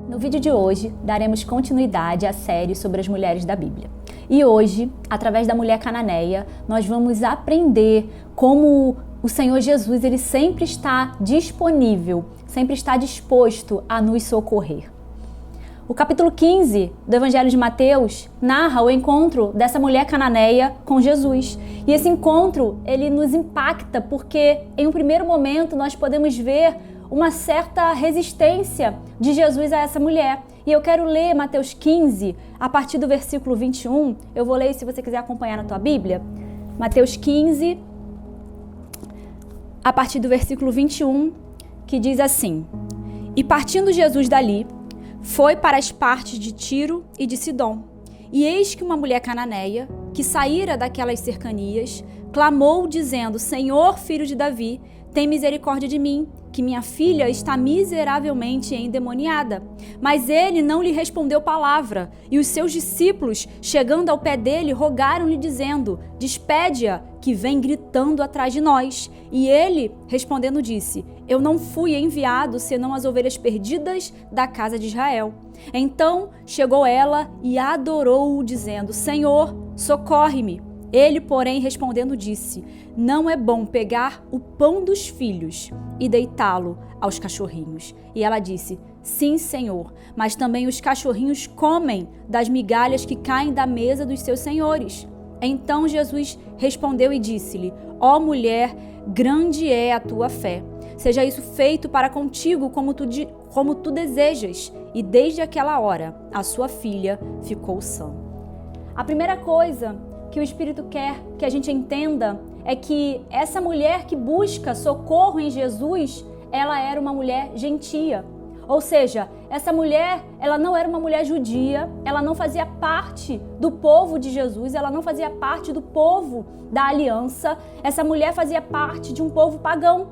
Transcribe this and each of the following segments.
No vídeo de hoje, daremos continuidade à série sobre as mulheres da Bíblia. E hoje, através da mulher cananeia, nós vamos aprender como o Senhor Jesus ele sempre está disponível, sempre está disposto a nos socorrer. O capítulo 15 do Evangelho de Mateus narra o encontro dessa mulher cananeia com Jesus. E esse encontro, ele nos impacta porque, em um primeiro momento, nós podemos ver uma certa resistência de Jesus a essa mulher. E eu quero ler Mateus 15, a partir do versículo 21. Eu vou ler se você quiser acompanhar na tua Bíblia. Mateus 15, a partir do versículo 21, que diz assim: E partindo Jesus dali, foi para as partes de Tiro e de Sidom. E eis que uma mulher cananeia, que saíra daquelas cercanias, clamou dizendo: Senhor, filho de Davi, tem misericórdia de mim, que minha filha está miseravelmente endemoniada. Mas ele não lhe respondeu palavra, e os seus discípulos, chegando ao pé dele, rogaram-lhe dizendo: Despede-a, que vem gritando atrás de nós. E ele, respondendo, disse: Eu não fui enviado senão as ovelhas perdidas da casa de Israel. Então chegou ela e adorou-o, dizendo: Senhor, socorre-me. Ele, porém, respondendo, disse: Não é bom pegar o pão dos filhos e deitá-lo aos cachorrinhos. E ela disse: Sim, Senhor, mas também os cachorrinhos comem das migalhas que caem da mesa dos seus senhores. Então Jesus respondeu e disse-lhe: Ó mulher, grande é a tua fé. Seja isso feito para contigo como tu desejas. E desde aquela hora, a sua filha ficou sã. A primeira coisa que o Espírito quer que a gente entenda é que essa mulher que busca socorro em Jesus, ela era uma mulher gentia. Ou seja, essa mulher, ela não era uma mulher judia, ela não fazia parte do povo de Jesus, ela não fazia parte do povo da aliança. Essa mulher fazia parte de um povo pagão,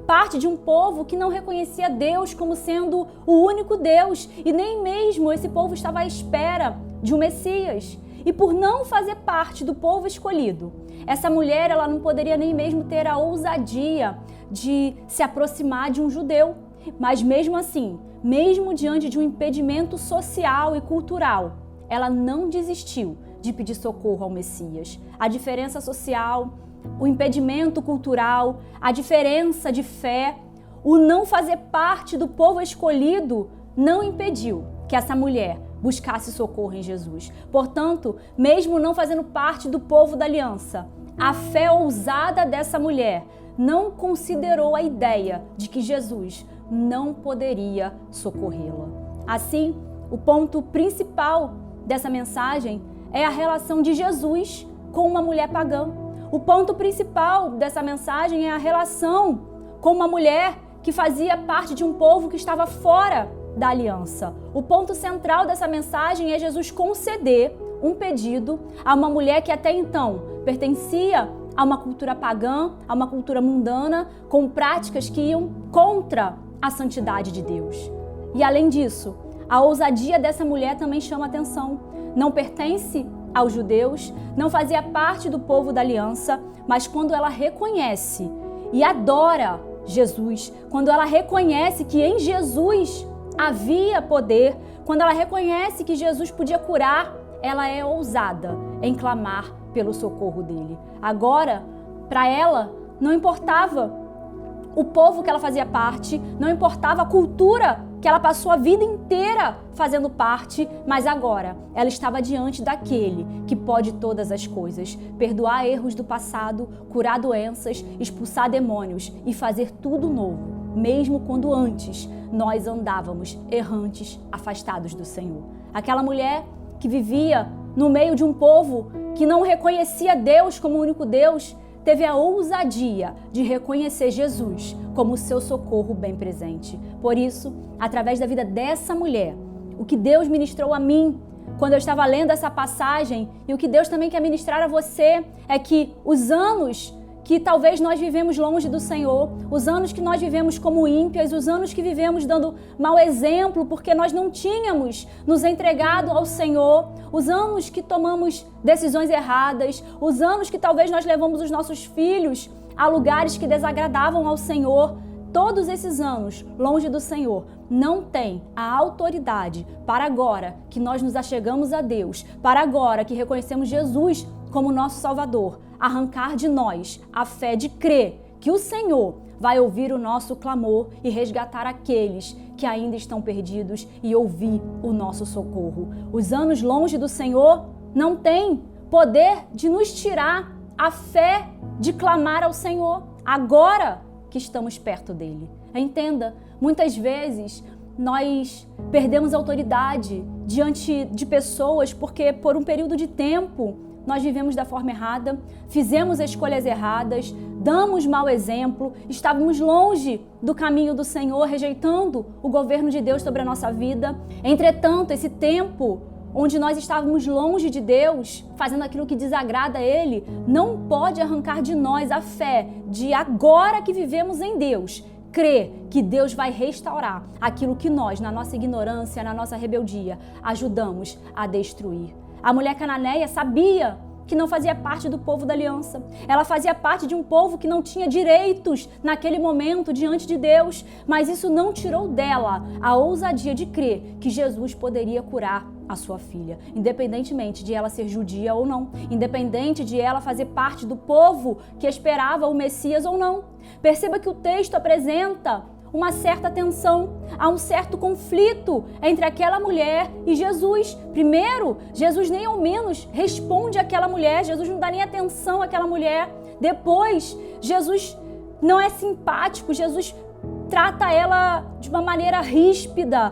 parte de um povo que não reconhecia Deus como sendo o único Deus, e nem mesmo esse povo estava à espera de um Messias. E por não fazer parte do povo escolhido, essa mulher ela não poderia nem mesmo ter a ousadia de se aproximar de um judeu. Mas mesmo assim, mesmo diante de um impedimento social e cultural, ela não desistiu de pedir socorro ao Messias. A diferença social, o impedimento cultural, a diferença de fé, o não fazer parte do povo escolhido não impediu que essa mulher buscasse socorro em Jesus. Portanto, mesmo não fazendo parte do povo da aliança, a fé ousada dessa mulher não considerou a ideia de que Jesus não poderia socorrê-la. Assim, o ponto principal dessa mensagem é a relação de Jesus com uma mulher pagã. O ponto principal dessa mensagem é a relação com uma mulher que fazia parte de um povo que estava fora da aliança. O ponto central dessa mensagem é Jesus conceder um pedido a uma mulher que até então pertencia a uma cultura pagã, a uma cultura mundana, com práticas que iam contra a santidade de Deus. E além disso, a ousadia dessa mulher também chama atenção. Não pertence aos judeus, não fazia parte do povo da aliança, mas quando ela reconhece e adora Jesus, quando ela reconhece que em Jesus havia poder, quando ela reconhece que Jesus podia curar, ela é ousada em clamar pelo socorro dele. Agora, para ela, não importava o povo que ela fazia parte, não importava a cultura que ela passou a vida inteira fazendo parte, mas agora ela estava diante daquele que pode todas as coisas, perdoar erros do passado, curar doenças, expulsar demônios e fazer tudo novo, mesmo quando antes nós andávamos errantes, afastados do Senhor. Aquela mulher que vivia no meio de um povo que não reconhecia Deus como o único Deus, teve a ousadia de reconhecer Jesus como seu socorro bem presente. Por isso, através da vida dessa mulher, o que Deus ministrou a mim quando eu estava lendo essa passagem, e o que Deus também quer ministrar a você, é que os anos que talvez nós vivemos longe do Senhor, os anos que nós vivemos como ímpias, os anos que vivemos dando mau exemplo porque nós não tínhamos nos entregado ao Senhor, os anos que tomamos decisões erradas, os anos que talvez nós levamos os nossos filhos a lugares que desagradavam ao Senhor, todos esses anos longe do Senhor não tem a autoridade para agora que nós nos achegamos a Deus, para agora que reconhecemos Jesus como nosso Salvador, arrancar de nós a fé de crer que o Senhor vai ouvir o nosso clamor e resgatar aqueles que ainda estão perdidos e ouvir o nosso socorro. Os anos longe do Senhor não têm poder de nos tirar a fé de clamar ao Senhor agora que estamos perto dele. Entenda, muitas vezes nós perdemos autoridade diante de pessoas porque por um período de tempo nós vivemos da forma errada, fizemos escolhas erradas, damos mau exemplo, estávamos longe do caminho do Senhor, rejeitando o governo de Deus sobre a nossa vida. Entretanto, esse tempo onde nós estávamos longe de Deus, fazendo aquilo que desagrada a Ele, não pode arrancar de nós a fé de agora que vivemos em Deus, crer que Deus vai restaurar aquilo que nós, na nossa ignorância, na nossa rebeldia, ajudamos a destruir. A mulher cananeia sabia que não fazia parte do povo da aliança. Ela fazia parte de um povo que não tinha direitos naquele momento diante de Deus, mas isso não tirou dela a ousadia de crer que Jesus poderia curar a sua filha, independentemente de ela ser judia ou não, independente de ela fazer parte do povo que esperava o Messias ou não. Perceba que o texto apresenta uma certa tensão, há um certo conflito entre aquela mulher e Jesus. Primeiro, Jesus nem ao menos responde àquela mulher, Jesus não dá nem atenção àquela mulher. Depois, Jesus não é simpático, Jesus trata ela de uma maneira ríspida.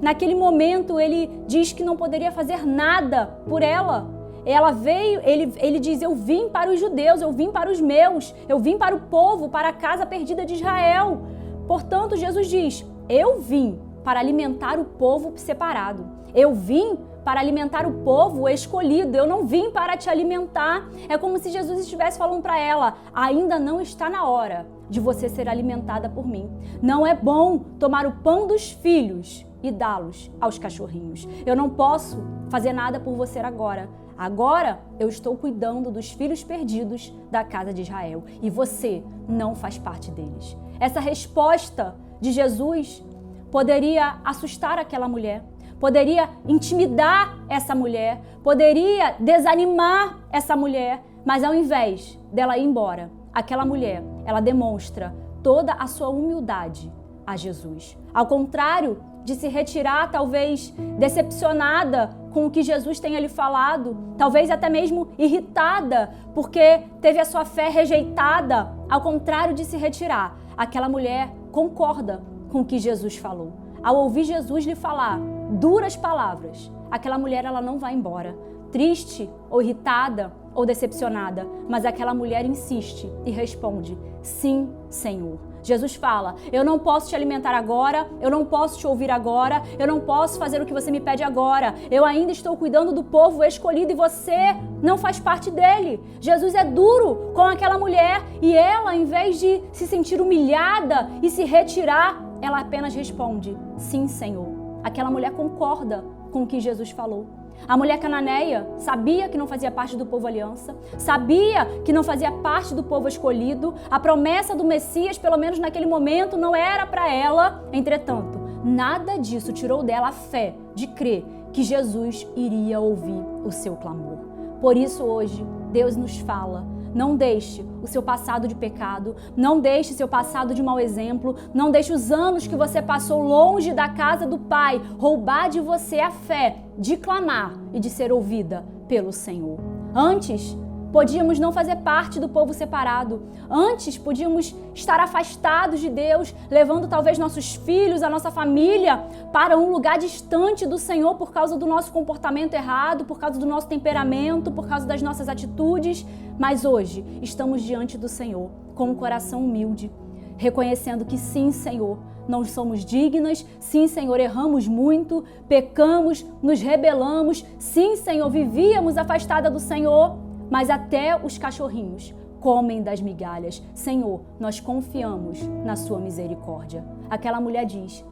Naquele momento, ele diz que não poderia fazer nada por ela. Ela veio, ele diz, eu vim para os judeus, eu vim para os meus, eu vim para o povo, para a casa perdida de Israel. Portanto, Jesus diz, eu vim para alimentar o povo separado. Eu vim para alimentar o povo escolhido. Eu não vim para te alimentar. É como se Jesus estivesse falando para ela, ainda não está na hora de você ser alimentada por mim. Não é bom tomar o pão dos filhos e dá-los aos cachorrinhos. Eu não posso fazer nada por você agora. Agora eu estou cuidando dos filhos perdidos da casa de Israel e você não faz parte deles. Essa resposta de Jesus poderia assustar aquela mulher, poderia intimidar essa mulher, poderia desanimar essa mulher, mas ao invés dela ir embora, aquela mulher, ela demonstra toda a sua humildade a Jesus. Ao contrário de se retirar, talvez decepcionada com o que Jesus tenha lhe falado, talvez até mesmo irritada porque teve a sua fé rejeitada, ao contrário de se retirar, aquela mulher concorda com o que Jesus falou. Ao ouvir Jesus lhe falar duras palavras, aquela mulher ela não vai embora, triste ou irritada ou decepcionada, mas aquela mulher insiste e responde, sim, Senhor. Jesus fala, eu não posso te alimentar agora, eu não posso te ouvir agora, eu não posso fazer o que você me pede agora, eu ainda estou cuidando do povo escolhido e você não faz parte dele. Jesus é duro com aquela mulher e ela, em vez de se sentir humilhada e se retirar, ela apenas responde, sim, Senhor. Aquela mulher concorda com o que Jesus falou. A mulher cananeia sabia que não fazia parte do povo aliança, sabia que não fazia parte do povo escolhido, a promessa do Messias, pelo menos naquele momento, não era para ela. Entretanto, nada disso tirou dela a fé de crer que Jesus iria ouvir o seu clamor. Por isso hoje, Deus nos fala, não deixe o seu passado de pecado, não deixe seu passado de mau exemplo, não deixe os anos que você passou longe da casa do Pai roubar de você a fé de clamar e de ser ouvida pelo Senhor. Antes, podíamos não fazer parte do povo separado. Antes, podíamos estar afastados de Deus, levando talvez nossos filhos, a nossa família, para um lugar distante do Senhor por causa do nosso comportamento errado, por causa do nosso temperamento, por causa das nossas atitudes. Mas hoje, estamos diante do Senhor, com um coração humilde, reconhecendo que sim, Senhor, não somos dignas, sim, Senhor, erramos muito, pecamos, nos rebelamos, sim, Senhor, vivíamos afastada do Senhor, mas até os cachorrinhos comem das migalhas. Senhor, nós confiamos na sua misericórdia. Aquela mulher diz,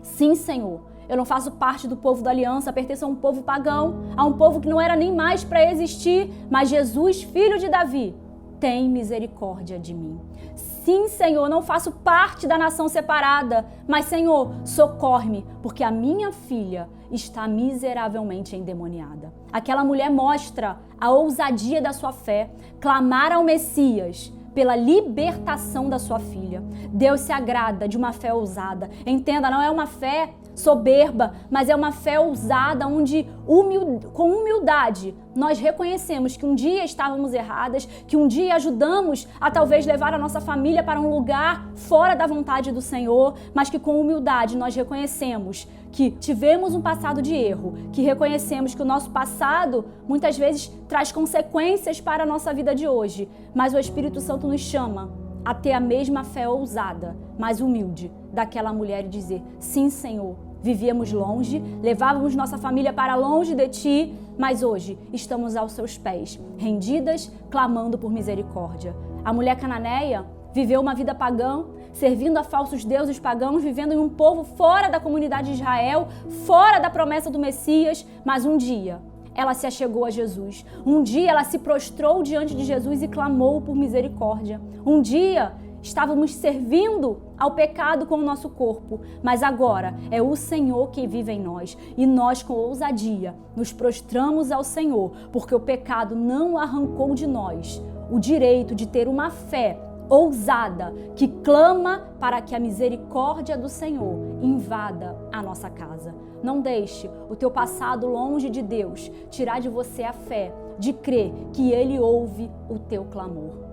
sim, Senhor, eu não faço parte do povo da aliança, pertenço a um povo pagão, a um povo que não era nem mais para existir, mas Jesus, filho de Davi, tem misericórdia de mim. sim, Senhor, não faço parte da nação separada, mas, Senhor, socorre-me, porque a minha filha está miseravelmente endemoniada. Aquela mulher mostra a ousadia da sua fé, clamar ao Messias pela libertação da sua filha. Deus se agrada de uma fé ousada. Entenda, não é uma fé soberba, mas é uma fé ousada onde, com humildade, nós reconhecemos que um dia estávamos erradas, que um dia ajudamos a talvez levar a nossa família para um lugar fora da vontade do Senhor, mas que com humildade nós reconhecemos que tivemos um passado de erro, que reconhecemos que o nosso passado muitas vezes traz consequências para a nossa vida de hoje, mas o Espírito Santo nos chama a ter a mesma fé ousada, mas humilde, daquela mulher e dizer, sim, Senhor, vivíamos longe, levávamos nossa família para longe de Ti, mas hoje estamos aos Seus pés, rendidas, clamando por misericórdia. A mulher cananeia viveu uma vida pagã, servindo a falsos deuses pagãos, vivendo em um povo fora da comunidade de Israel, fora da promessa do Messias, mas um dia ela se achegou a Jesus. Um dia ela se prostrou diante de Jesus e clamou por misericórdia. Um dia estávamos servindo ao pecado com o nosso corpo, mas agora é o Senhor que vive em nós e nós com ousadia nos prostramos ao Senhor, porque o pecado não arrancou de nós o direito de ter uma fé ousada que clama para que a misericórdia do Senhor invada a nossa casa. Não deixe o teu passado longe de Deus tirar de você a fé de crer que Ele ouve o teu clamor.